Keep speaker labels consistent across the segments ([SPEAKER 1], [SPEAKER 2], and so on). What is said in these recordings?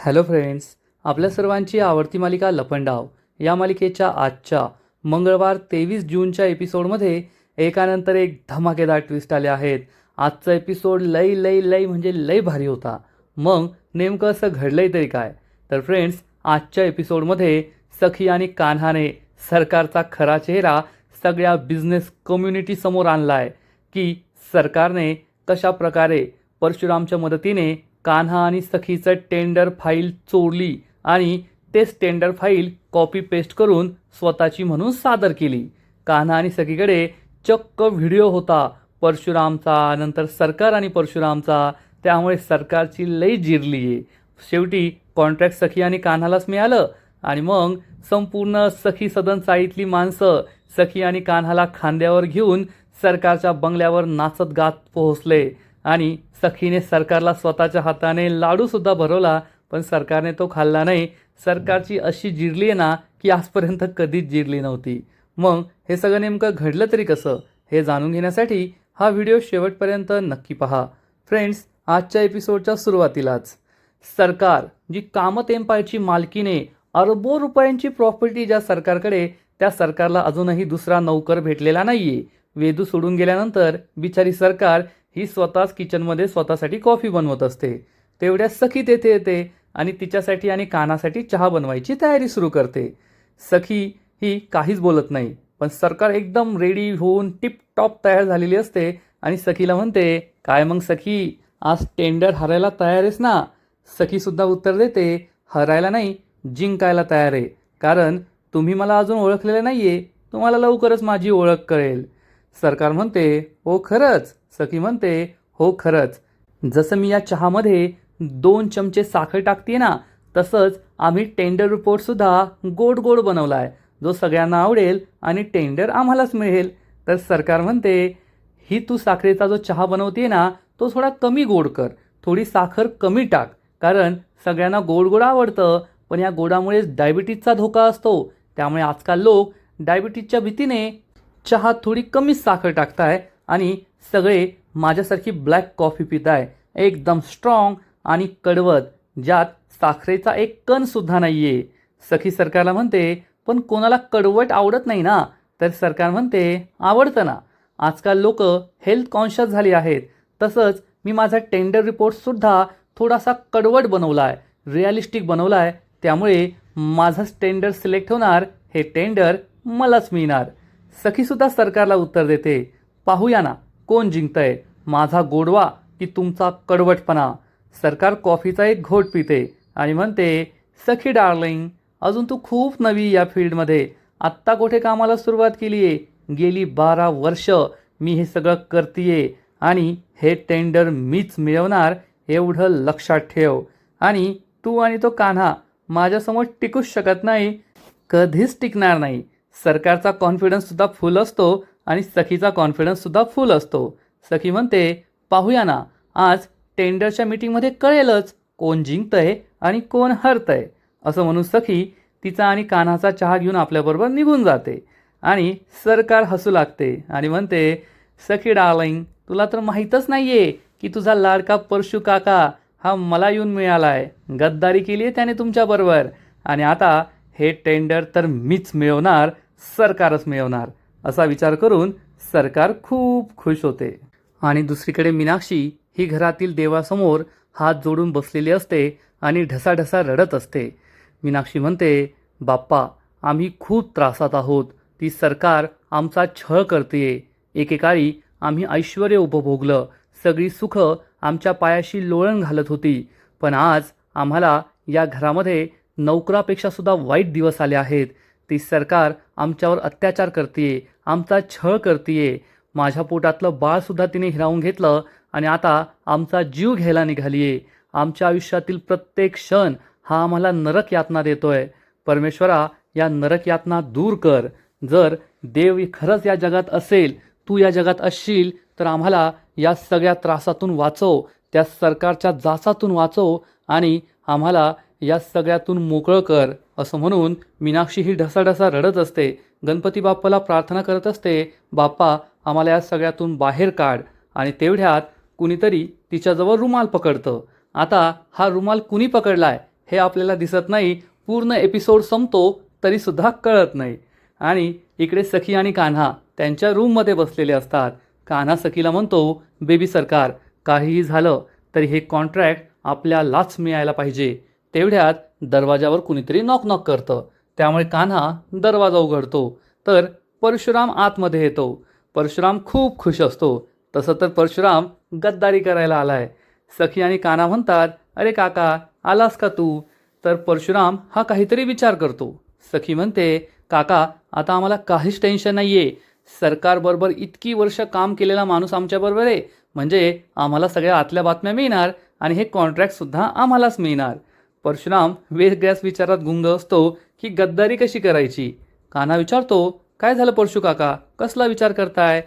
[SPEAKER 1] Hello friends, आपल्या सर्वांची आवडती मालिका लपंडाव या मालिकेच्या आजच्या मंगळवार 23 जूनच्या एपिसोडमध्ये एकानंतर एक धमाकेदार ट्विस्ट आले आहेत. आजचा एपिसोड लई लई लई म्हणजे लई भारी होता. मग नेमकं असं घडलंय तरी काय? तर फ्रेंड्स, आजच्या एपिसोडमध्ये सखी आणि कान्हाने सरकारचा खरा चेहरा सगळ्या बिझनेस कम्युनिटीसमोर आणला आहे की सरकारने कशा प्रकारे परशुरामच्या मदतीने कान्हा आणि सखीचं टेंडर फाईल चोरली आणि तेच टेंडर फाईल कॉपी पेस्ट करून स्वतःची म्हणून सादर केली. कान्हा आणि सखीकडे चक्क व्हिडिओ होता परशुरामचा, नंतर सरकार आणि परशुरामचा. त्यामुळे सरकारची लई जिरली आहे. शेवटी कॉन्ट्रॅक्ट सखी आणि कान्हालाच मिळालं आणि मग संपूर्ण सखी सदन चाळीतली माणसं सखी आणि कान्हाला खांद्यावर घेऊन सरकारच्या बंगल्यावर नाचत गात पोहोचले आणि सखीने सरकारला स्वतःच्या हाताने लाडूसुद्धा भरवला, पण सरकारने तो खाल्ला नाही. सरकारची अशी जिरली आहे ना की आजपर्यंत कधीच जिरली नव्हती. मग हे सगळं नेमकं घडलं तरी कसं, हे जाणून घेण्यासाठी हा व्हिडिओ शेवटपर्यंत नक्की पहा. फ्रेंड्स, आजच्या एपिसोडच्या सुरुवातीलाच सरकार जी कामत एम्पायरची मालकीने अरबो रुपयांची प्रॉपर्टी ज्या सरकारकडे, त्या सरकारला अजूनही दुसरा नौकर भेटलेला नाहीये. वेदू सोडून गेल्यानंतर बिचारी सरकार ही स्वतःच किचनमध्ये स्वतःसाठी कॉफी बनवत असते. तेवढ्या सखी तेथे येते आणि तिच्यासाठी आणि कानासाठी चहा बनवायची तयारी सुरू करते. सखी ही काहीच बोलत नाही, पण सरकार एकदम रेडी होऊन टिपटॉप तयार झालेली असते आणि सखीला म्हणते, काय मग सखी, आज टेंडर हरायला तयार आहेस ना? सखीसुद्धा उत्तर देते, हरायला नाही, जिंकायला तयार आहे. कारण तुम्ही मला अजून ओळखलेलं नाही आहे, तुम्हाला लवकरच माझी ओळख कळेल. सरकार म्हणते, हो खरंच? सखी म्हणते, हो खरंच. जसं मी या चहामध्ये 2 चमचे साखर टाकते ना, तसंच आम्ही टेंडर रिपोर्टसुद्धा गोड गोड बनवला आहे, जो सगळ्यांना आवडेल आणि टेंडर आम्हालाच मिळेल. तर सरकार म्हणते, ही तू साखरेचा जो चहा बनवते ना, तो थोडा कमी गोड कर, थोडी साखर कमी टाक, कारण सगळ्यांना गोड गोड आवडतं, पण या गोडामुळेच डायबिटीजचा धोका असतो. त्यामुळे आजकाल लोक डायबिटीजच्या भीतीने चहात थोडी कमी साखर टाकताय आणि सगळे माझ्यासारखी ब्लॅक कॉफी पिताय, एकदम स्ट्रॉंग आणि कडवत, ज्यात साखरेचा एक कणसुद्धा नाही आहे. सखी सरकारला म्हणते, पण कोणाला कडवट आवडत नाही ना? तर सरकार म्हणते, आवडतं ना. आजकाल लोक हेल्थ कॉन्शियस झाली आहेत. तसंच मी माझा टेंडर रिपोर्टसुद्धा थोडासा कडवट बनवला आहे, रिअलिस्टिक बनवला आहे. त्यामुळे माझाच टेंडर सिलेक्ट होणार, हे टेंडर मलाच मिळणार. सखीसुद्धा सरकारला उत्तर देते, पाहूया ना कोण जिंकतंय, माझा गोडवा की तुमचा कडवटपणा. सरकार कॉफीचा एक घोट पिते आणि म्हणते, सखी डार्लिंग, अजून तू खूप नवी या फील्डमध्ये, आत्ता कुठे कामाला सुरुवात केली आहे? गेली 12 वर्ष मी हे सगळं करतीये आणि हे टेंडर मीच मिळवणार, एवढं लक्षात ठेव. आणि तू आणि तो कान्हा माझ्यासमोर टिकूच शकत नाही, कधीच टिकणार नाही. सरकारचा कॉन्फिडन्ससुद्धा फुल असतो आणि सखीचा कॉन्फिडन्ससुद्धा फुल असतो. सखी म्हणते, पाहूया ना, आज टेंडरच्या मीटिंगमध्ये कळेलच कोण जिंकतंय आणि कोण हरतंय. असं म्हणून सखी तिचा आणि कान्हाचा चहा घेऊन आपल्याबरोबर निघून जाते आणि सरकार हसू लागते आणि म्हणते, सखी डार्लिंग, तुला तर माहीतच नाही आहे की तुझा लाडका परशू काका हा मला येऊन मिळाला आहे. गद्दारी केली आहे त्याने तुमच्याबरोबर आणि आता हे टेंडर तर मीच मिळवणार, सरकारच मिळवणार. असा विचार करून सरकार खूप खुश होते. आणि दुसरीकडे मीनाक्षी ही घरातील देवासमोर हात जोडून बसलेली असते आणि ढसाढसा रडत असते. मीनाक्षी म्हणते, बाप्पा, आम्ही खूप त्रासात आहोत. ती सरकार आमचा छळ करतेय. एकेकाळी आम्ही ऐश्वर्य उपभोगलं, सगळी सुखं आमच्या पायाशी लोळण घालत होती, पण आज आम्हाला या घरामध्ये नोकरापेक्षासुद्धा वाईट दिवस आले आहेत. ती सरकार आमच्यावर अत्याचार करतेय, आमचा छळ करतेय. माझ्या पोटातलं बाळसुद्धा तिने हिरावून घेतलं आणि आता आमचा जीव घ्यायला निघाली आहे. आमच्या आयुष्यातील प्रत्येक क्षण हा आम्हाला नरक यातना देतोय. परमेश्वरा, या नरक यातना दूर कर. जर देव खरंच या जगात असेल, तू या जगात असशील, तर आम्हाला या सगळ्या त्रासातून वाचव, त्या सरकारच्या जाचातून वाचव आणि आम्हाला या सगळ्यातून मोकळं कर. असं म्हणून मीनाक्षी ही ढसाढसा रडत असते. गणपती बाप्पाला प्रार्थना करत असते, बाप्पा, आम्हाला या सगळ्यातून बाहेर काढ. आणि तेवढ्यात कुणीतरी तिच्याजवळ रुमाल पकडतं. आता हा रुमाल कुणी पकडलाय हे आपल्याला दिसत नाही. पूर्ण एपिसोड संपतो तरीसुद्धा कळत नाही. आणि इकडे सखी आणि कान्हा त्यांच्या रूममध्ये बसलेले असतात. कान्हा सखीला म्हणतो, बेबी सरकार, काहीही झालं तरी हे कॉन्ट्रॅक्ट आपल्यालाच मिळायला पाहिजे. तेवढ्यात दरवाजावर कुणीतरी नॉक नॉक करतं. त्यामुळे कान्हा दरवाजा उघडतो तर परशुराम आतमध्ये येतो. परशुराम खूप खुश असतो. तसं तर परशुराम गद्दारी करायला आलाय. सखी आणि कान्हा म्हणतात, अरे काका, आलास का तू? तर परशुराम हा काहीतरी विचार करतो. सखी म्हणते, काका, आता आम्हाला काहीच टेन्शन नाही आहे. सरकारबरोबर इतकी वर्ष काम केलेला माणूस आमच्याबरोबर आहे, म्हणजे आम्हाला सगळ्या आतल्या बातम्या मिळणार आणि हे कॉन्ट्रॅक्टसुद्धा आम्हालाच मिळणार. परशुराम वेगळ्याच विचारात गुंग असतो की गद्दारी कशी करायची. कान्हा विचारतो, काय झालं परशु काका, कसला विचार करताय?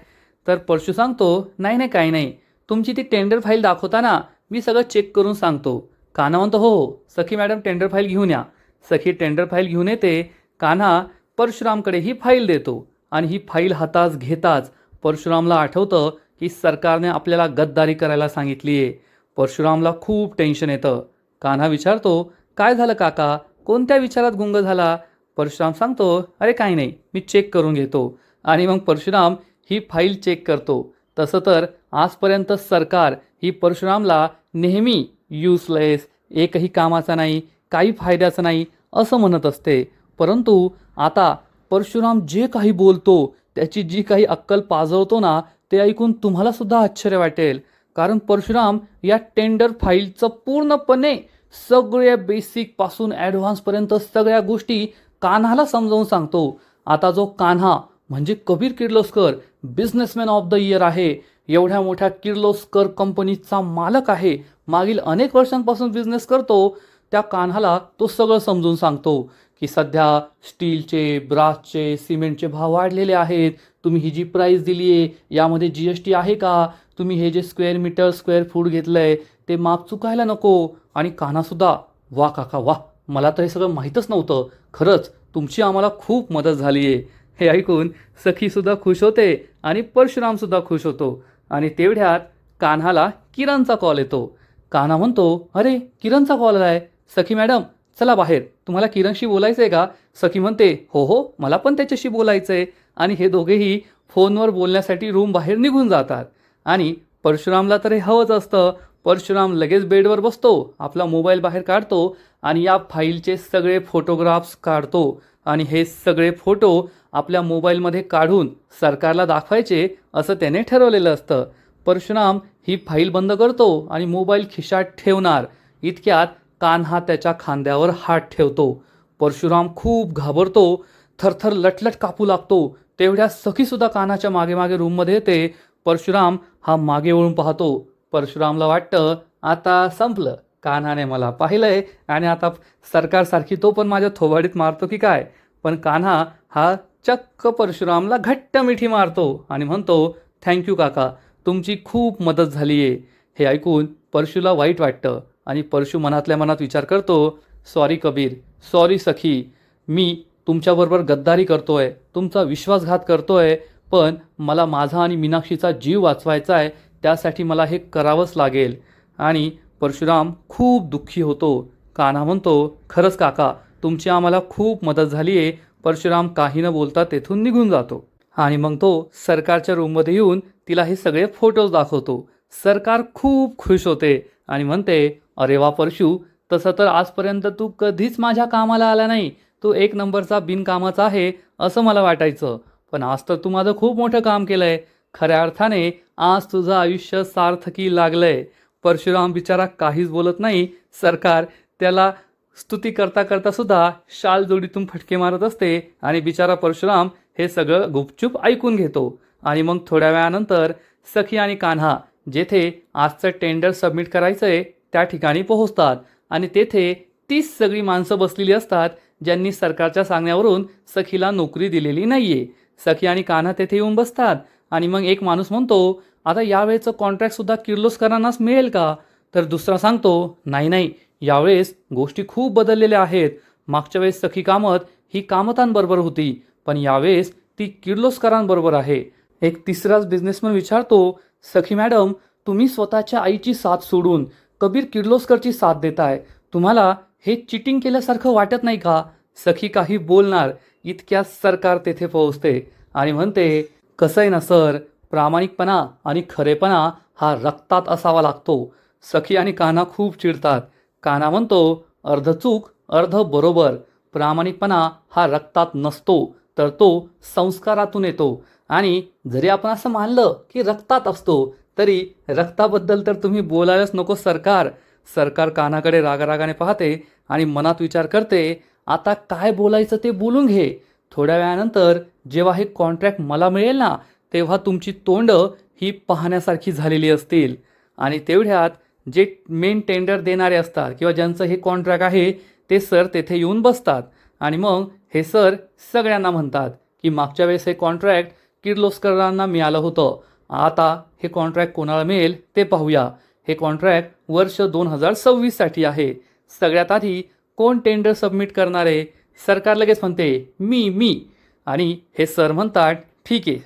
[SPEAKER 1] तर परशु सांगतो, नाही नाही, काही नाही. तुमची ती टेंडर फाईल दाखवताना मी सगळं चेक करून सांगतो. कान्हा म्हणतो, हो हो, सखी मॅडम टेंडर फाईल घेऊन या. सखी टेंडर फाईल घेऊन येते. कान्हा परशुरामकडे ही फाईल देतो आणि ही फाईल हातात घेताच परशुरामला आठवतं की सरकारने आपल्याला गद्दारी करायला सांगितली आहे. परशुरामला खूप टेन्शन येतं. कान्हा विचारतो, काय झालं काका, कोणत्या विचारात गुंग झाला? परशुराम सांगतो, अरे काही नाही, मी चेक करून घेतो. आणि मग परशुराम ही फाईल चेक करतो. तसं तर आजपर्यंत सरकार ही परशुरामला नेहमी युजलेस, एकही कामाचा नाही, काही फायद्याचं नाही असं म्हणत असते. परंतु आता परशुराम जे काही बोलतो, त्याची जी काही अक्कल पाजवतो ना, ते ऐकून तुम्हालासुद्धा आश्चर्य वाटेल. कारण परशुराम या टेंडर फाईलचं पूर्णपणे सगळ्या बेसिकपासून ॲडव्हान्सपर्यंत सगळ्या गोष्टी कान्हाला समजावून सांगतो. आता जो कान्हा म्हणजे Kabir Kirloskar businessman of the year आहे, एवढ्या मोठ्या किर्लोस्कर कंपनीचा मालक आहे, मागील अनेक वर्षांपासून बिझनेस करतो, त्या कान्हाला तो सगळं समजून सांगतो की सध्या स्टीलचे, ब्रासचे, सिमेंटचे भाव वाढलेले आहेत. तुम्ही ही जी प्राईस दिली आहे यामध्ये GST आहे का? तुम्ही हे जे स्क्वेअर मीटर स्क्वेअर फूट घेतलं आहे ते माप चुकायला नको. आणि कान्हासुद्धा, वा काका वा, मला तर हे सगळं माहीतच नव्हतं. खरंच तुमची आम्हाला खूप मदत झाली आहे. हे ऐकून सखीसुद्धा खुश होते आणि परशुरामसुद्धा खुश होतो. आणि तेवढ्यात कान्हाला किरणचा कॉल येतो. कान्हा म्हणतो, अरे किरणचा कॉल आलाय. सखी मॅडम, चला बाहेर, तुम्हाला किरणशी बोलायचं आहे का? सखी म्हणते, हो हो, मला पण त्याच्याशी बोलायचं आहे. आणि हे दोघेही फोनवर बोलण्यासाठी रूम बाहेर निघून जातात. आणि परशुरामला तर हे हवंच असतं. परशुराम लगेच बेडवर बसतो, आपला मोबाईल बाहेर काढतो आणि या फाईलचे सगळे फोटोग्राफ्स काढतो. आणि हे सगळे फोटो आपल्या मोबाईलमध्ये काढून सरकारला दाखवायचे असं त्याने ठरवलेलं असतं. परशुराम ही फाईल बंद करतो आणि मोबाईल खिशात ठेवणार. इतक्यात कान्हा त्याच्या खांद्यावर हात ठेवतो. परशुराम खूप घाबरतो, थरथर लटलट कापू लागतो. तेवढ्या सखीसुद्धा कान्हाच्या मागे मागे रूममध्ये येते. परशुराम हा मागे वळून पाहतो. परशुरामला वाटतं, आता संपलं, कान्हाने मला पाहिलंय आणि आता सरकारसारखी तो पण माझ्या थोबाडीत मारतो की काय. पण कान्हा हा चक्क परशुरामला घट्ट मिठी मारतो आणि म्हणतो, थँक्यू काका, तुमची खूप मदत झाली आहे. हे ऐकून परशूला वाईट वाटतं आणि परशू मनातल्या मनात विचार करतो, सॉरी कबीर, सॉरी सखी, मी तुमच्याबरोबर गद्दारी करतोय, तुमचा विश्वासघात करतोय, पण मला माझा आणि मीनाक्षीचा जीव वाचवायचा आहे, त्यासाठी मला हे करावंच लागेल. आणि परशुराम खूप दुःखी होतो. कान्हा म्हणतो, खरंच काका, तुमची आम्हाला खूप मदत झाली आहे. परशुराम काही न बोलता तेथून निघून जातो. आणि मग तो सरकारच्या रूममध्ये येऊन तिला हे सगळे फोटोज दाखवतो. सरकार खूप खुश होते आणि म्हणते, अरे वा परशू, तसं तर आजपर्यंत तू कधीच माझ्या कामाला आला नाही. तू एक नंबरचा बिनकामाचा आहे असं मला वाटायचं, पण आज तर तू माझं खूप मोठं काम केलं आहे. खऱ्या अर्थाने आज तुझं आयुष्य सार्थकी लागलं आहे. परशुराम बिचारा काहीच बोलत नाही. सरकार त्याला स्तुती करता करता सुद्धा शाल जोडीतून फटके मारत असते आणि बिचारा परशुराम हे सगळं गुपचूप ऐकून घेतो. आणि मग थोड्या वेळानंतर सखी आणि कान्हा जेथे आजचं टेंडर सबमिट करायचं आहे त्या ठिकाणी पोहोचतात. आणि तेथे तीच सगळी माणसं बसलेली असतात ज्यांनी सरकारच्या सांगण्यावरून सखीला नोकरी दिलेली नाही आहे. सखी आणि कान्हा तेथे येऊन बसतात आणि मग एक माणूस म्हणतो, आता यावेळेचं कॉन्ट्रॅक्टसुद्धा किर्लोस्करांनाच मिळेल का? तर दुसरा सांगतो, नाही नाही, यावेळेस गोष्टी खूप बदललेल्या आहेत. मागच्या वेळेस सखी कामत ही कामतांबरोबर होती, पण यावेळेस ती किर्लोस्करांबरोबर आहे. एक तिसराच बिझनेसमन विचारतो, सखी मॅडम, तुम्ही स्वतःच्या आईची साथ सोडून कबीर किर्लोस्करची साथ देताय, तुम्हाला हे चिटिंग केल्यासारखं वाटत नाही का? सखी काही बोलणार इतक्यात सरकार तेथे पोहोचते आणि म्हणते, कसं आहे ना सर, प्रामाणिकपणा आणि खरेपणा हा रक्तात असावा लागतो. सखी आणि कान्हा खूप चिडतात. कान्हा म्हणतो, अर्ध चूक अर्ध बरोबर. प्रामाणिकपणा हा रक्तात नसतो, तर तो संस्कारातून येतो. आणि जरी आपण असं मानलं की रक्तात असतो, तरी रक्ताबद्दल तर तुम्ही बोलायलाच नको सरकार. सरकार कान्हाकडे रागारागाने पाहते आणि मनात विचार करते, आता काय बोलायचं ते बोलून घे. थोड्या वेळानंतर जेव्हा हे कॉन्ट्रॅक्ट मला मिळेल ना, तेव्हा तुमची तोंडं ही पाहण्यासारखी झालेली असतील. आणि तेवढ्यात जे मेन टेंडर देणारे असतात किंवा ज्यांचं हे कॉन्ट्रॅक्ट आहे, ते सर तेथे येऊन बसतात. आणि मग हे सर सगळ्यांना म्हणतात की मागच्या वेळेस हे कॉन्ट्रॅक्ट किर्लोस्करांना मिळालं होतं. आता हे कॉन्ट्रॅक्ट कोणाला मिळेल ते पाहूया. हे कॉन्ट्रॅक्ट वर्ष 2026साठी आहे. सगळ्यात आधी कोण टेंडर सबमिट करणार आहे? सरकार लगेच म्हणते, मी. आणि हे सर म्हणतात, ठीक आहे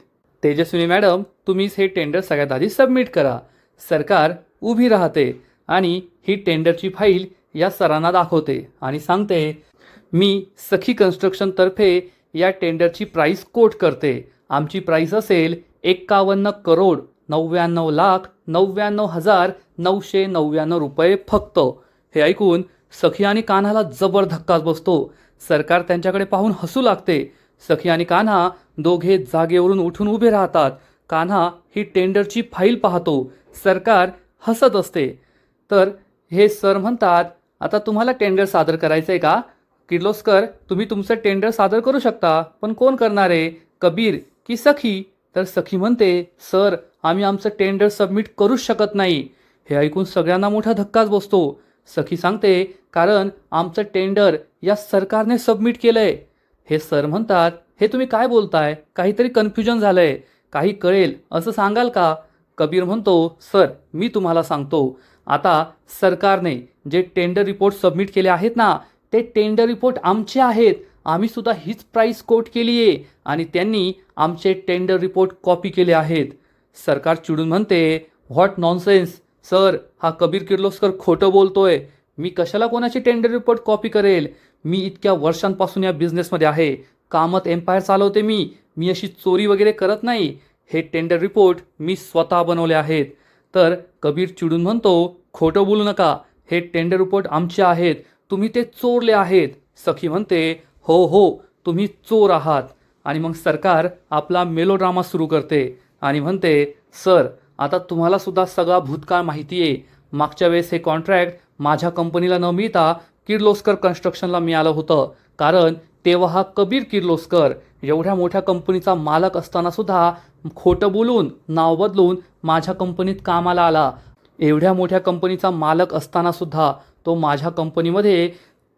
[SPEAKER 1] तेजस्विनी मॅडम, तुम्हीच हे टेंडर सगळ्यात आधी सबमिट करा. सरकार उभी राहते आणि ही टेंडरची फाईल या सरांना दाखवते आणि सांगते, मी सखी कन्स्ट्रक्शनतर्फे या टेंडरची प्राईस कोट करते. आमची प्राईस असेल 51,99,99,999 रुपये फक्त. हे ऐकून सखी आणि कान्हाला जबर धक्काच बसतो. सरकार त्यांच्याकडे पाहून हसू लागते. सखी आणि कान्हा दोघे जागेवरून उठून उभे राहतात. कान्हा ही टेंडरची फाईल पाहतो. सरकार हसत असते. तर हे सर म्हणतात, आता तुम्हाला टेंडर सादर करायचं आहे का? किर्लोस्कर, तुम्ही तुमचं टेंडर सादर करू शकता, पण कोण करणार आहे, कबीर की सखी? तर सखी म्हणते, सर आम्ही आमचं टेंडर सबमिट करूच शकत नाही. हे ऐकून सगळ्यांना मोठा धक्काच बसतो. सखी सांगते, कारण आमचं टेंडर या सरकारने सबमिट केलं आहे. हे सर म्हणतात, हे तुम्ही काय बोलताय? काहीतरी कन्फ्युजन झालं आहे. काही कळेल असं सांगाल का? कबीर म्हणतो, सर मी तुम्हाला सांगतो. आता सरकारने जे टेंडर रिपोर्ट सबमिट केले आहेत ना, ते टेंडर रिपोर्ट आमचे आहेत. आम्ही सुद्धा हीच प्राईस कोट केली आहे आणि त्यांनी आमचे टेंडर रिपोर्ट कॉपी केले आहेत. सरकार चिडून म्हणते, व्हॉट नॉनसेन्स सर, हा कबीर किर्लोस्कर खोटं बोलतोय. मी कशाला कोणाचे टेंडर रिपोर्ट कॉपी करेल? मी इतक्या वर्षांपासून या बिझनेसमध्ये आहे. कामत एम्पायर चालवते मी अशी चोरी वगैरे करत नाही. हे टेंडर रिपोर्ट मी स्वतः बनवले आहेत. तर कबीर चिडून म्हणतो, खोटं बोलू नका, हे टेंडर रिपोर्ट आमचे आहेत, तुम्ही ते चोरले आहेत. सखी म्हणते, हो तुम्ही चोर आहात. आणि मग सरकार आपला मेलोड्रामा सुरू करते आणि म्हणते, सर आता तुम्हाला सुद्धा सगळा भूतकाळ माहिती आहे. मागच्या वेळेस हे कॉन्ट्रॅक्ट माझ्या कंपनीला न मिळता किर्लोस्कर कन्स्ट्रक्शनला मिळालं होतं. कारण तेव्हा हा कबीर किर्लोस्कर एवढ्या मोठ्या कंपनीचा मालक असताना सुद्धा खोटं बोलून नाव बदलून माझ्या कंपनीत कामाला आला. एवढ्या मोठ्या कंपनीचा मालक असताना सुद्धा तो माझ्या कंपनीमध्ये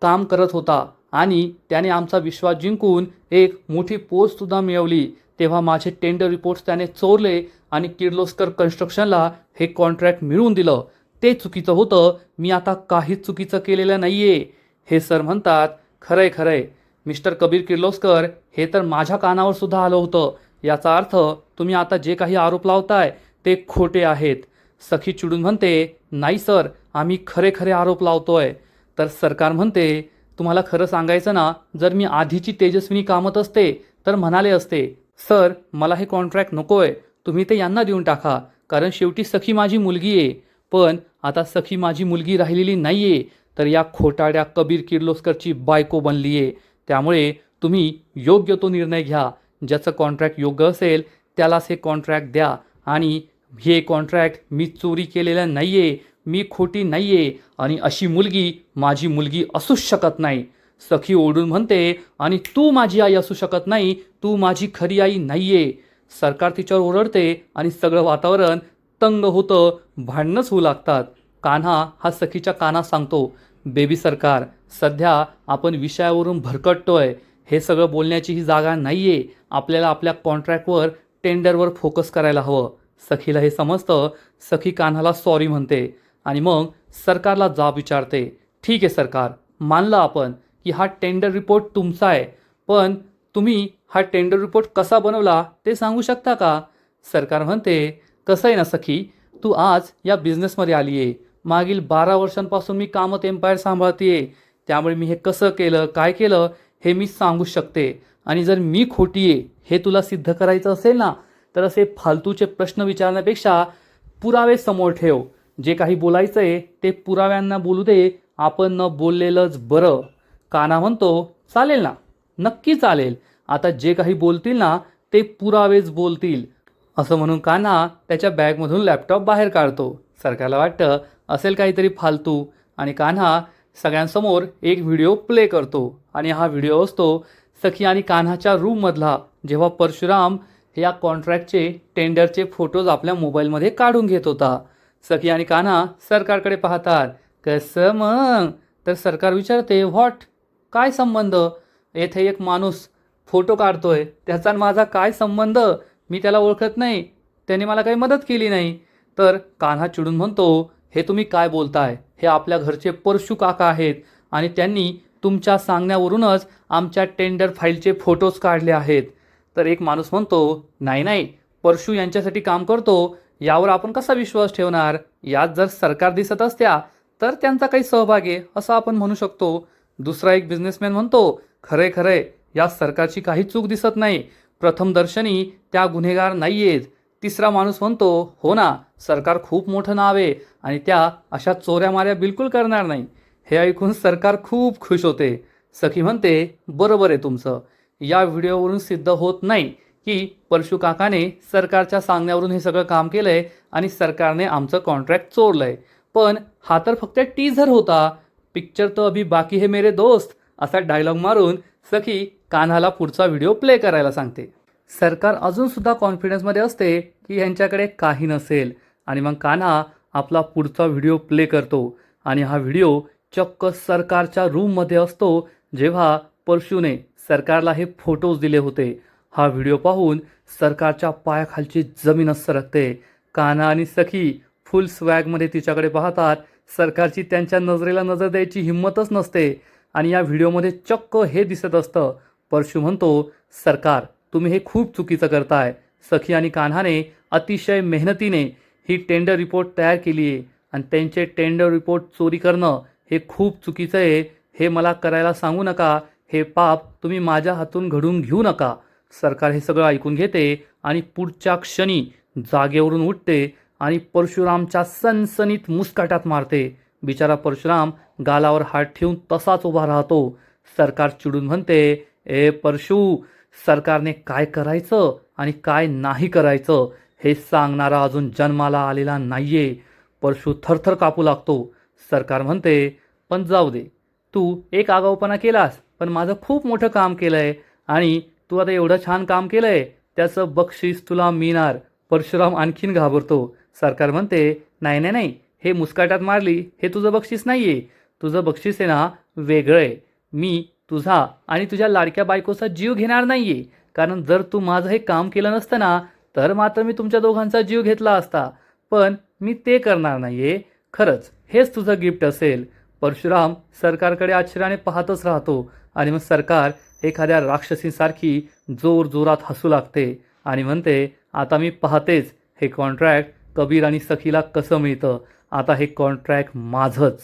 [SPEAKER 1] काम करत होता आणि त्याने आमचा विश्वास जिंकून एक मोठी पोस्टसुद्धा मिळवली. तेव्हा माझे टेंडर रिपोर्ट्स त्याने चोरले आणि किर्लोस्कर कन्स्ट्रक्शनला हे कॉन्ट्रॅक्ट मिळवून दिलं. ते चुकीचं होतं. मी आता काहीच चुकीचं केलेलं नाही आहे. हे सर म्हणतात, खरंय मिस्टर कबीर किर्लोस्कर, हे तर माझ्या कानावर सुद्धा आलं होतं. याचा अर्थ तुम्ही आता जे काही आरोप लावताय ते खोटे आहेत. सखी चिडून म्हणते, नाही सर, आम्ही खरे आरोप लावतोय. तर सरकार म्हणते, तुम्हाला खरं सांगायचं ना, जर मी आधीची तेजस्विनी कामत असते तर म्हणाले असते, सर मला हे कॉन्ट्रॅक्ट नको आहे, तुम्ही ते यांना देऊन टाका, कारण शेवटी सखी माझी मुलगी आहे. पण आता सखी माझी मुलगी राहिलेली नाही आहे, तर या खोटाड्या कबीर किर्लोस्करची बायको बनली आहे. त्यामुळे तुम्ही योग्य तो निर्णय घ्या. ज्याचं कॉन्ट्रॅक्ट योग्य असेल त्यालाच हे कॉन्ट्रॅक्ट द्या. आणि हे कॉन्ट्रॅक्ट मी चोरी केलेलं नाही आहे, मी खोटी नाही आहे आणि अशी मुलगी माझी मुलगी असूच शकत नाही. सखी ओरडून म्हणते, आणि तू माझी आई असू शकत नाही, तू माझी खरी आई नाही आहे. सरकार तिच्यावर ओरडते आणि सगळं वातावरण तंग होतं. भांडणंच होऊ लागतात. कान्हा हा सखीच्या कानात सांगतो, बेबी सरकार, सध्या आपण विषयावरून भरकटतोय. हे सगळं बोलण्याची ही जागा नाही आहे. आपल्याला आपल्या कॉन्ट्रॅक्टवर टेंडरवर फोकस करायला हवं. सखीला हे समजतं. सखी कान्हाला सॉरी म्हणते आणि मग सरकारला जाब विचारते, ठीक आहे सरकार, मानलं आपण की हा टेंडर रिपोर्ट तुमचा आहे, पण तुम्ही हा टेंडर रिपोर्ट कसा बनवला ते सांगू शकता का? सरकार म्हणते, कसं आहे ना सखी, तू आज या बिझनेसमध्ये आली आहे. मागील 12 वर्षांपासून मी कामत एम्पायर सांभाळते आहे. त्यामुळे मी हे कसं केलं, काय केलं हे मी सांगू शकते. आणि जर मी खोटी आहे हे तुला सिद्ध करायचं असेल ना, तर असे फालतूचे प्रश्न विचारण्यापेक्षा पुरावे समोर ठेव. जे काही बोलायचं आहे ते पुराव्यांना बोलू दे, आपण न बोललेलंच बरं. कान्हा म्हणतो, चालेल ना, नक्की चालेल. आता जे काही बोलतील ना ते पुरावेच बोलतील. असं म्हणून कान्हा त्याच्या बॅगमधून लॅपटॉप बाहेर काढतो. सरकारला वाटतं असेल काहीतरी फालतू, आणि कान्हा सगळ्यांसमोर एक व्हिडिओ प्ले करतो. आणि हा व्हिडिओ असतो सखी आणि कान्हाच्या रूममधला, जेव्हा परशुराम या कॉन्ट्रॅक्टचे टेंडरचे फोटोज आपल्या मोबाईलमध्ये काढून घेत होता. सखी आणि कान्हा सरकारकडे पाहतात. कसं मग? तर सरकार विचारते, व्हॉट? काय संबंध? येथे एक माणूस फोटो काढतोय, त्याचा आणि माझा काय संबंध? मी त्याला ओळखत नाही, त्याने मला काही मदत केली नाही. तर कान्हा चिडून म्हणतो, हे तुम्ही काय बोलताय? हे आपल्या घरचे परशू काका आहेत आणि त्यांनी तुमच्या सांगण्यावरूनच आमच्या टेंडर फाईलचे फोटोज काढले आहेत. तर एक माणूस म्हणतो, नाही नाही, परशू यांच्यासाठी काम करतो, यावर आपण कसा विश्वास ठेवणार? यात जर सरकार दिसत असत्या तर त्यांचा काही सहभाग आहे असं आपण म्हणू शकतो. दुसरा एक बिझनेसमॅन म्हणतो, खरे खरे, या सरकारची काही चूक दिसत नाही, प्रथमदर्शनी त्या गुन्हेगार नाही आहेत. तिसरा माणूस म्हणतो, हो ना, सरकार खूप मोठं नाव आहे आणि त्या अशा चोऱ्या माऱ्या बिलकुल करणार नाही. हे ऐकून सरकार खूप खुश होते. सखी म्हणते, बरोबर आहे तुमचं. या व्हिडिओवरून सिद्ध होत नाही की परशू काकाने सरकारच्या सांगण्यावरून हे सगळं काम केलंय आणि सरकारने आमचं कॉन्ट्रॅक्ट चोरलंय. पण हा तर फक्त टीझर होता, पिक्चर तो अभी बाकी है मेरे दोस्त, असा डायलॉग मारून सखी कान्हाला पुढचा व्हिडिओ प्ले करायला सांगते. सरकार अजूनसुद्धा कॉन्फिडन्समध्ये असते की ह्यांच्याकडे काही नसेल, आणि मग कान्हा आपला पुढचा व्हिडिओ प्ले करतो. आणि हा व्हिडिओ चक्क सरकारच्या रूममध्ये असतो, जेव्हा परशूने सरकारला हे फोटोज दिले होते. हा व्हिडिओ पाहून सरकारच्या पायाखालची जमीनच सरकते. कान्हा आणि सखी फुल स्वॅगमध्ये तिच्याकडे पाहतात. सरकारची त्यांच्या नजरेला नजर द्यायची हिंमतच नसते. आणि या व्हिडिओमध्ये चक्क हे दिसत असतं. परशू म्हणतो, सरकार, तुम्ही हे खूप चुकीचं करताय. सखी आणि कान्हाने अतिशय मेहनतीने ही टेंडर रिपोर्ट तयार केली आहे आणि त्यांचे टेंडर रिपोर्ट चोरी करणं हे खूप चुकीचं आहे. हे मला करायला सांगू नका. हे पाप तुम्ही माझ्या हातून घडून घेऊ नका. सरकार हे सगळं ऐकून घेते आणि पुढच्या क्षणी जागेवरून उठते आणि परशुरामच्या सनसनीत मुस्काटात मारते. बिचारा परशुराम गालावर हात ठेवून तसाच उभा राहतो. सरकार चिडून म्हणते, ए परशू, सरकारने काय करायचं आणि काय नाही करायचं हे सांगणारा अजून जन्माला आलेला नाहीये. परशू थरथर कापू लागतो. सरकार म्हणते, पण जाऊ दे, तू एक आगाऊपणा केलास, पण माझं खूप मोठं काम केलंय आणि तू आता एवढं छान काम केलंय, त्याचं बक्षीस तुला मिळणार. परशुराम आणखीन घाबरतो. सरकार म्हणते, नाही नाही नाही, हे मुस्काटात मारली हे तुझं बक्षीस नाहीये. तुझं बक्षीस आहे ना वेगळं आहे. मी तुझा आणि तुझ्या लाडक्या बायकोचा जीव घेणार नाहीये, कारण जर तू माझं हे काम केलं नसतं ना तर मात्र मी तुमच्या दोघांचा जीव घेतला असता, पण मी ते करणार नाहीये. खरंच हेच तुझं गिफ्ट असेल. परशुराम सरकारकडे आश्चर्याने पाहतच राहतो आणि मग सरकार एखाद्या राक्षसीसारखी जोरजोरात हसू लागते आणि म्हणते, आता मी पाहतेच हे कॉन्ट्रॅक्ट कबीर आणि सखीला कसं मिळतं. आता हे कॉन्ट्रॅक्ट माझंच.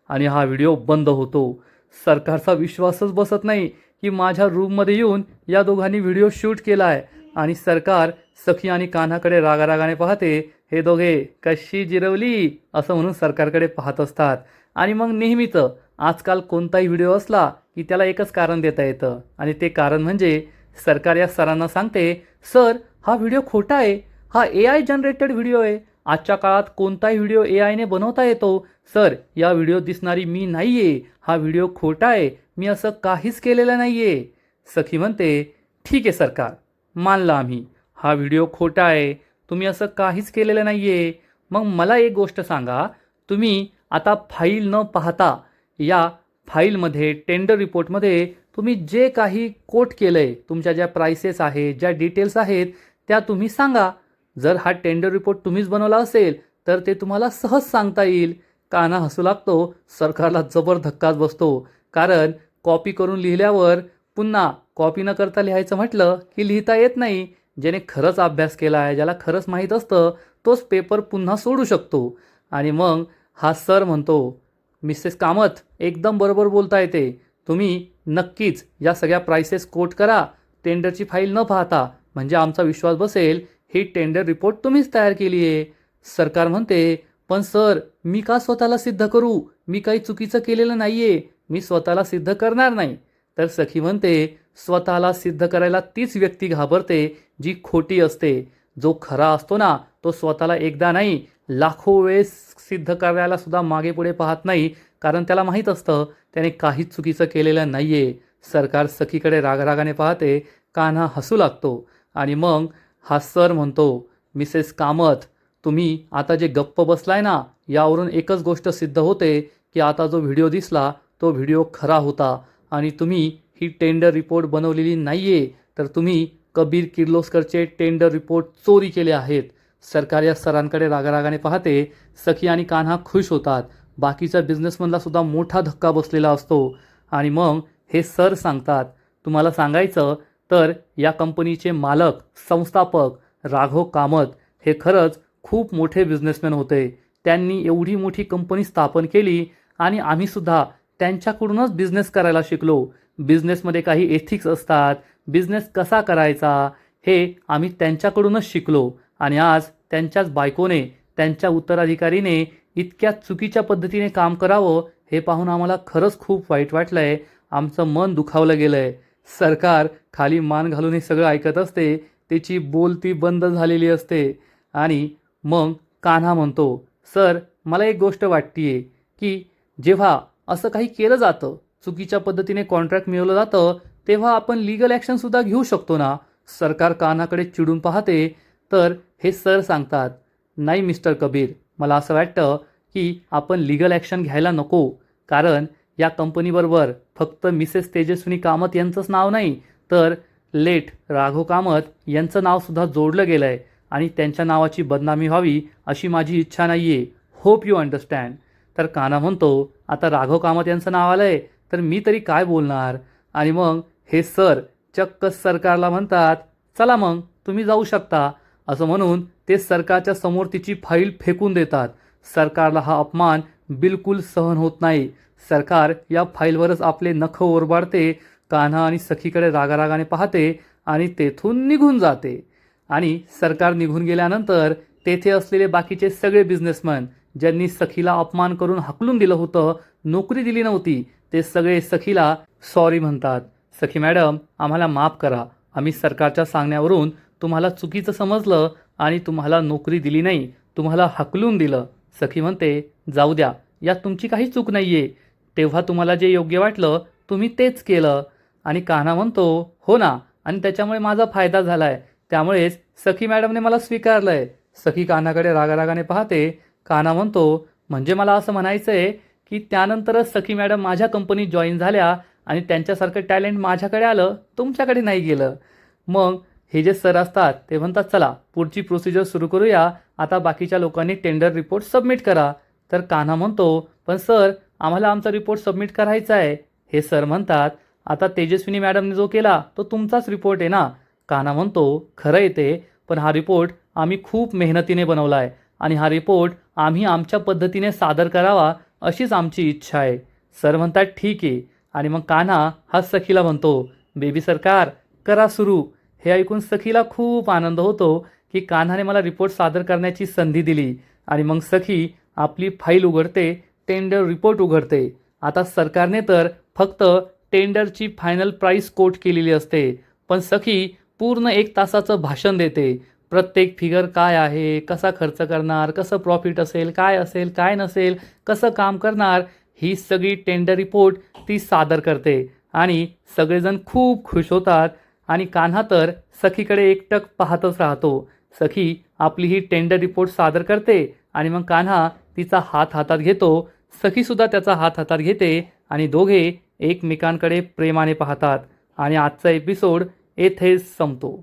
[SPEAKER 1] आणि हा व्हिडिओ बंद होतो. सरकारचा विश्वासच बसत नाही की माझ्या रूममध्ये येऊन या दोघांनी व्हिडिओ शूट केला आहे. आणि सरकार सखी आणि कान्हाकडे रागारागाने पाहते. हे दोघे कशी जिरवली असं म्हणून सरकारकडे पाहत असतात. आणि मग नेहमीचं आजकाल कोणताही व्हिडिओ असला की त्याला एकच कारण देता येतं, आणि ते कारण म्हणजे सरकार या सरांना सांगते, सर, हा व्हिडिओ खोटा आहे, हा AI जनरेटेड व्हिडिओ आहे. आजच्या काळात कोणताही व्हिडिओ AIने बनवता येतो. सर, या व्हिडिओत दिसणारी मी नाही आहे, हा व्हिडिओ खोटा आहे, मी असं काहीच केलेलं नाही आहे. सखी म्हणते, ठीक आहे सरकार, मानलं आम्ही, हा व्हिडिओ खोटा आहे, तुम्ही असं काहीच केलेलं नाही आहे. मग मला एक गोष्ट सांगा, तुम्ही आता फाईल न पाहता या फाईलमध्ये टेंडर रिपोर्टमध्ये तुम्ही जे काही कोट केलं आहे, तुमच्या ज्या प्राइसेस आहेत, ज्या डिटेल्स आहेत, त्या तुम्ही सांगा. जर हा टेंडर रिपोर्ट तुम्हीच बनवला असेल तर ते तुम्हाला सहज सांगता येईल. कान्हा हसू लागतो. सरकारला जबर धक्काच बसतो, कारण कॉपी करून लिहिल्यावर पुन्हा कॉपी न करता लिहायचं म्हटलं की लिहिता येत नाही. ज्याने खरंच अभ्यास केला आहे, ज्याला खरंच माहीत असतं, तोच पेपर पुन्हा सोडू शकतो. आणि मग हा सर म्हणतो, मिसेस कामत एकदम बरोबर बोलता येते. तुम्ही नक्कीच या सगळ्या प्राइसेस कोट करा टेंडरची फाईल न पाहता, म्हणजे आमचा विश्वास बसेल. ही टेंडर रिपोर्ट तुम्हीच तयार केली आहे. सरकार म्हणते, पण सर मी का स्वतःला सिद्ध करू? मी काही चुकीचं केलेलं नाहीये. मी स्वतःला सिद्ध करणार नाही. तर सखी म्हणते, स्वतःला सिद्ध करायला तीच व्यक्ती घाबरते जी खोटी असते. जो खरा असतो ना, तो स्वतःला एकदा नाही लाखो वेळेस सिद्ध करायला सुद्धा मागे पुढे पाहत नाही, कारण त्याला माहीत असतं त्याने काहीच चुकीचं केलेलं नाहीये. सरकार सखीकडे रागारागाने पाहते. कान्हा हसू लागतो आणि मग हा सर म्हणतो, मिसेस कामत, तुम्ही आता जे गप्प बसलाय ना, यावरून एकच गोष्ट सिद्ध होते की आता जो व्हिडिओ दिसला तो व्हिडिओ खरा होता आणि तुम्ही ही टेंडर रिपोर्ट बनवलेली नाहीये, तर तुम्ही कबीर किर्लोस्करचे टेंडर रिपोर्ट चोरी केले आहेत. सरकार या सरांकडे रागारागाने पाहते. सखी आणि कान्हा खुश होतात. बाकीच्या बिझनेसमनला सुद्धा मोठा धक्का बसलेला असतो आणि मग हे सर सांगतात, तुम्हाला सांगायचं तर या कंपनीचे मालक संस्थापक राघव कामत हे खरंच खूप मोठे बिझनेसमॅन होते. त्यांनी एवढी मोठी कंपनी स्थापन केली आणि आम्हीसुद्धा त्यांच्याकडूनच बिझनेस करायला शिकलो. बिझनेसमध्ये काही एथिक्स असतात, बिझनेस कसा करायचा हे आम्ही त्यांच्याकडूनच शिकलो आणि आज त्यांच्याच बायकोने, त्यांच्या उत्तराधिकारीने इतक्या चुकीच्या पद्धतीने काम करावं हे पाहून आम्हाला खरंच खूप वाईट वाटलं आहे. आमचं मन दुखावलं गेलं आहे. सरकार खाली मान घालून हे सगळं ऐकत असते. त्याची बोलती बंद झालेली असते आणि मग कान्हा म्हणतो, सर मला एक गोष्ट वाटतीये की जेव्हा असं काही केलं जातं, चुकीच्या पद्धतीने कॉन्ट्रॅक्ट मिळवलं जातं, तेव्हा आपण लीगल ॲक्शनसुद्धा घेऊ शकतो ना. सरकार कान्हाकडे चिडून पाहते. तर हे सर सांगतात, नाही मिस्टर कबीर, मला असं वाटतं की आपण लीगल ॲक्शन घ्यायला नको, कारण या कंपनीबरोबर फक्त मिसेस तेजस्विनी कामत यांचंच नाव नाही, तर लेट राघव कामत यांचं नावसुद्धा जोडलं गेलं आहे आणि त्यांच्या नावाची बदनामी व्हावी अशी माझी इच्छा नाही आहे. Hope you understand. तर कान्हा म्हणतो, आता राघव कामत यांचं नाव आलं आहे तर मी तरी काय बोलणार. आणि मग हे सर चक्क सरकारला म्हणतात, चला मग तुम्ही जाऊ शकता. असं म्हणून ते सरकारच्या समोर तिची फाईल फेकून देतात. सरकारला हा अपमान बिलकुल सहन होत नाही. सरकार या फाईलवरच आपले नख ओरबाडते. कान्हा आणि सखीकडे रागारागाने पाहते आणि तेथून निघून जाते. आणि सरकार निघून गेल्यानंतर तेथे असलेले बाकीचे सगळे बिझनेसमॅन ज्यांनी सखीला अपमान करून हाकलून दिलं होतं, नोकरी दिली नव्हती, ते सगळे सखीला सॉरी म्हणतात. सखी मॅडम, आम्हाला माफ करा. आम्ही सरकारच्या सांगण्यावरून तुम्हाला चुकीचं समजलं आणि तुम्हाला नोकरी दिली नाही, तुम्हाला हाकलून दिलं. सखी म्हणते, जाऊ द्या, यात तुमची काही चूक नाही आहे. तेव्हा तुम्हाला जे योग्य वाटलं तुम्ही तेच केलं. आणि कान्हा म्हणतो, हो ना, आणि त्याच्यामुळे माझा फायदा झाला आहे, त्यामुळेच सखी मॅडमने मला स्वीकारलं आहे. सखी कान्हाकडे रागारागाने पाहते. कान्हा म्हणतो, म्हणजे मला असं म्हणायचं आहे की त्यानंतरच सखी मॅडम माझ्या कंपनीत जॉईन झाल्या आणि त्यांच्यासारखं टॅलेंट माझ्याकडे आलं, तुमच्याकडे नाही गेलं. मग हे जे सर असतात ते म्हणतात, चला पुढची प्रोसिजर सुरू करूया, आता बाकीच्या लोकांनी टेंडर रिपोर्ट सबमिट करा. तर कान्हा म्हणतो, पण सर आम्हाला आमचा रिपोर्ट सबमिट करायचा आहे. हे सर म्हणतात, आता तेजस्विनी मॅडमने जो केला तो तुमचाच रिपोर्ट आहे ना. कान्हा म्हणतो, खरं येते, पण हा रिपोर्ट आम्ही खूप मेहनतीने बनवला आहे आणि हा रिपोर्ट आम्ही आमच्या पद्धतीने सादर करावा अशीच आमची इच्छा आहे. सर म्हणतात, ठीक आहे. आणि मग कान्हा हा सखीला म्हणतो, बेबी सरकार करा सुरू. हे ऐकून सखीला खूप आनंद होतो की कान्हाने मला रिपोर्ट सादर करण्याची संधी दिली. आणि मग सखी आपली फाईल उघडते, टेंडर रिपोर्ट उघडते. आता सरकारने तर फक्त टेंडरची फायनल प्राईस कोट केलेली असते, पण सखी पूर्ण 1 तासाचं भाषण देते. प्रत्येक फिगर काय आहे, कसा खर्च करणार, कसं प्रॉफिट असेल, काय नसेल, कसं काम करणार, ही सगळी टेंडर रिपोर्ट ती सादर करते आणि सगळेजण खूप खुश होतात. आणि कान्हा तर सखीकडे एकटक पाहतच राहतो. सखी आपली ही टेंडर रिपोर्ट सादर करते आणि मग कान्हा तिचा हात हातात घेतो. सखीसुद्धा त्याचा हात हातात घेते आणि दोघे एकमेकांकडे प्रेमाने पाहतात. आणि आजचा एपिसोड येथेच संपतो.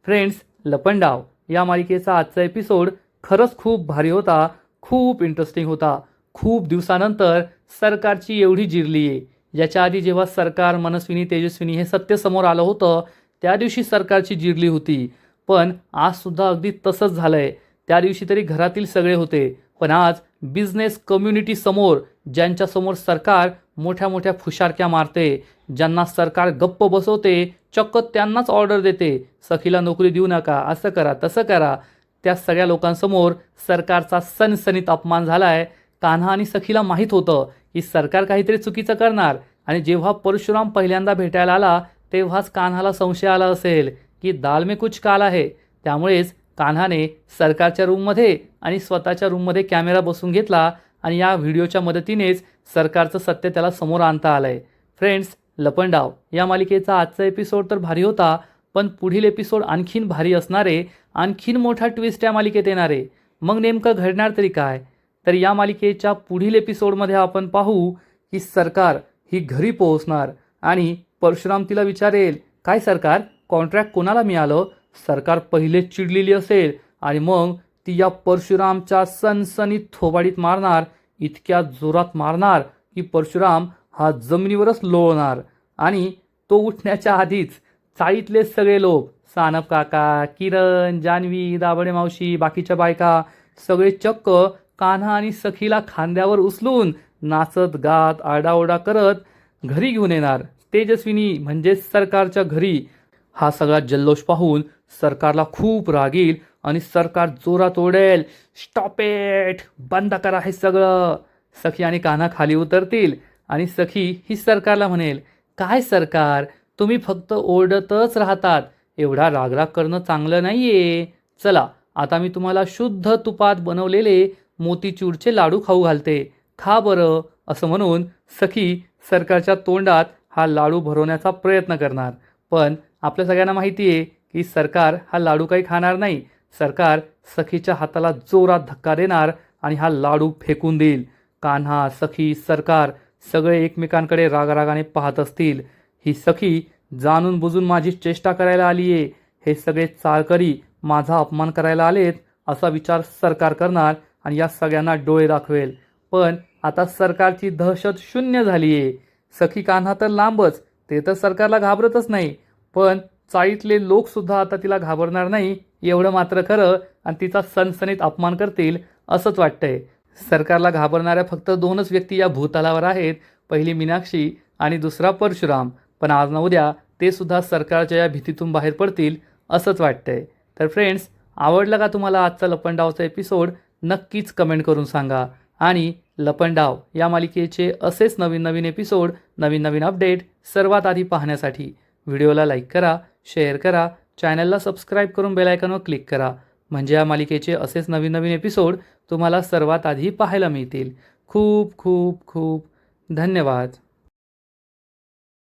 [SPEAKER 1] फ्रेंड्स, लपंडाव या मालिकेचा आजचा एपिसोड खरंच खूप भारी होता, खूप इंटरेस्टिंग होता. खूप दिवसानंतर सरकारची एवढी जिरली आहे. याच्या आधी जेव्हा सरकार, मनस्विनी, तेजस्विनी हे सत्य समोर आलं होतं त्या दिवशी सरकारची जिरली होती, पण आजसुद्धा अगदी तसंच झालं आहे. त्या दिवशी तरी घरातील सगळे होते, पण आज बिझनेस कम्युनिटी समोर ज्यांच्यासमोर सरकार मोठ्या मोठ्या फुशारक्या मारते, ज्यांना सरकार गप्प बसवते, चक्क त्यांनाच ऑर्डर देते, सखीला नोकरी देऊ नका, असं करा तसं करा, त्या सगळ्या लोकांसमोर सरकारचा सनसनीत अपमान झाला आहे. कान्हा आणि सखीला माहीत होतं की सरकार काहीतरी चुकीचं करणार आणि जेव्हा परशुराम पहिल्यांदा भेटायला आला तेव्हाच कान्हाला संशय आला असेल की दाल में कुछ काला आहे. त्यामुळेच कान्हाने सरकारच्या रूममध्ये आणि स्वतःच्या रूममध्ये कॅमेरा बसवून घेतला आणि या व्हिडिओच्या मदतीनेच सरकारचं सत्य त्याला समोर आणता आलं आहे. फ्रेंड्स, लपंडाव या मालिकेचा आजचा एपिसोड तर भारी होता, पण पुढील एपिसोड आणखीन भारी असणारे, आणखीन मोठा ट्विस्ट या मालिकेत येणारे. मग नेमकं घडणार तरी काय? तर या मालिकेच्या पुढील एपिसोडमध्ये आपण पाहू की सरकार ही घरी पोहोचणार आणि परशुराम तिला विचारेल, काय सरकार, कॉन्ट्रॅक्ट कोणाला मिळालं? सरकार पहिलेच चिडलेली असेल आणि मग ती या परशुरामच्या सनसनीत थोबाडीत मारणार, इतक्या जोरात मारणार की परशुराम हा जमिनीवरच लोळणार. आणि तो उठण्याच्या आधीच चाळीतले सगळे लोक, सानप काका, किरण, जान्हवी, दाभडे मावशी, बाकीच्या बायका सगळे चक्क कान्हा आणि सखीला खांद्यावर उचलून नाचत गात आरडाओरडा करत घरी घेऊन येणार. तेजस्विनी म्हणजेच सरकारच्या घरी. हा सगळा जल्लोष पाहून सरकारला खूप राग येईल आणि सरकार जोरात ओरडेल, स्टॉप इट, बंद करा हे सगळं. सखी आणि कान्हा खाली उतरतील आणि सखी ही सरकारला म्हणेल, काय सरकार, तुम्ही फक्त ओरडतच राहतात, एवढा रागराग करणं चांगलं नाही आहे. चला आता मी तुम्हाला शुद्ध तुपात बनवलेले मोतीचूरचे लाडू खाऊ घालते, खा बरं. असं म्हणून सखी सरकारच्या तोंडात हा लाडू भरवण्याचा प्रयत्न करणार. पण आपल्या सगळ्यांना माहिती आहे की सरकार हा लाडू काही खाणार नाही. सरकार सखीच्या हाताला जोरात धक्का देणार आणि हा लाडू फेकून देईल. कान्हा, सखी, सरकार सगळे एकमेकांकडे रागारागाने पाहत असतील. ही सखी जाणून बुजून माझी चेष्टा करायला आली आहे, हे सगळे चाळकरी माझा अपमान करायला आलेत, असा विचार सरकार करणार आणि या सगळ्यांना डोळे दाखवेल. पण आता सरकारची दहशत शून्य झाली आहे. सखी कान्हा तर लांबच, ते तर सरकारला घाबरतच नाही, पण चाळीतले लोकसुद्धा आता तिला घाबरणार नाही एवढं मात्र खरं आणि तिचा सनसनीत अपमान करतील असंच वाटतंय. सरकारला घाबरणाऱ्या फक्त 2च व्यक्ती या भूतलावर आहेत, पहिली मीनाक्षी आणि दुसरा परशुराम. पण आज ना उद्या ते सुद्धा सरकारच्या या भीतीतून बाहेर पडतील असंच वाटतंय. तर फ्रेंड्स, आवडला का तुम्हाला आजचा लपंडावचा एपिसोड? नक्कीच कमेंट करून सांगा. आणि लपंडाव या मालिकेचे असेच नवीन नवीन एपिसोड, नवीन नवीन अपडेट सर्वात आधी पाहण्यासाठी व्हिडिओला लाईक करा, शेअर करा, चॅनलला सबस्क्राईब करून बेल आयकॉनवर क्लिक करा, म्हणजे या मालिकेचे असेच नवीन नवीन एपिसोड तुम्हाला सर्वात आधी पाहायला मिळतील. खूप खूप खूप धन्यवाद.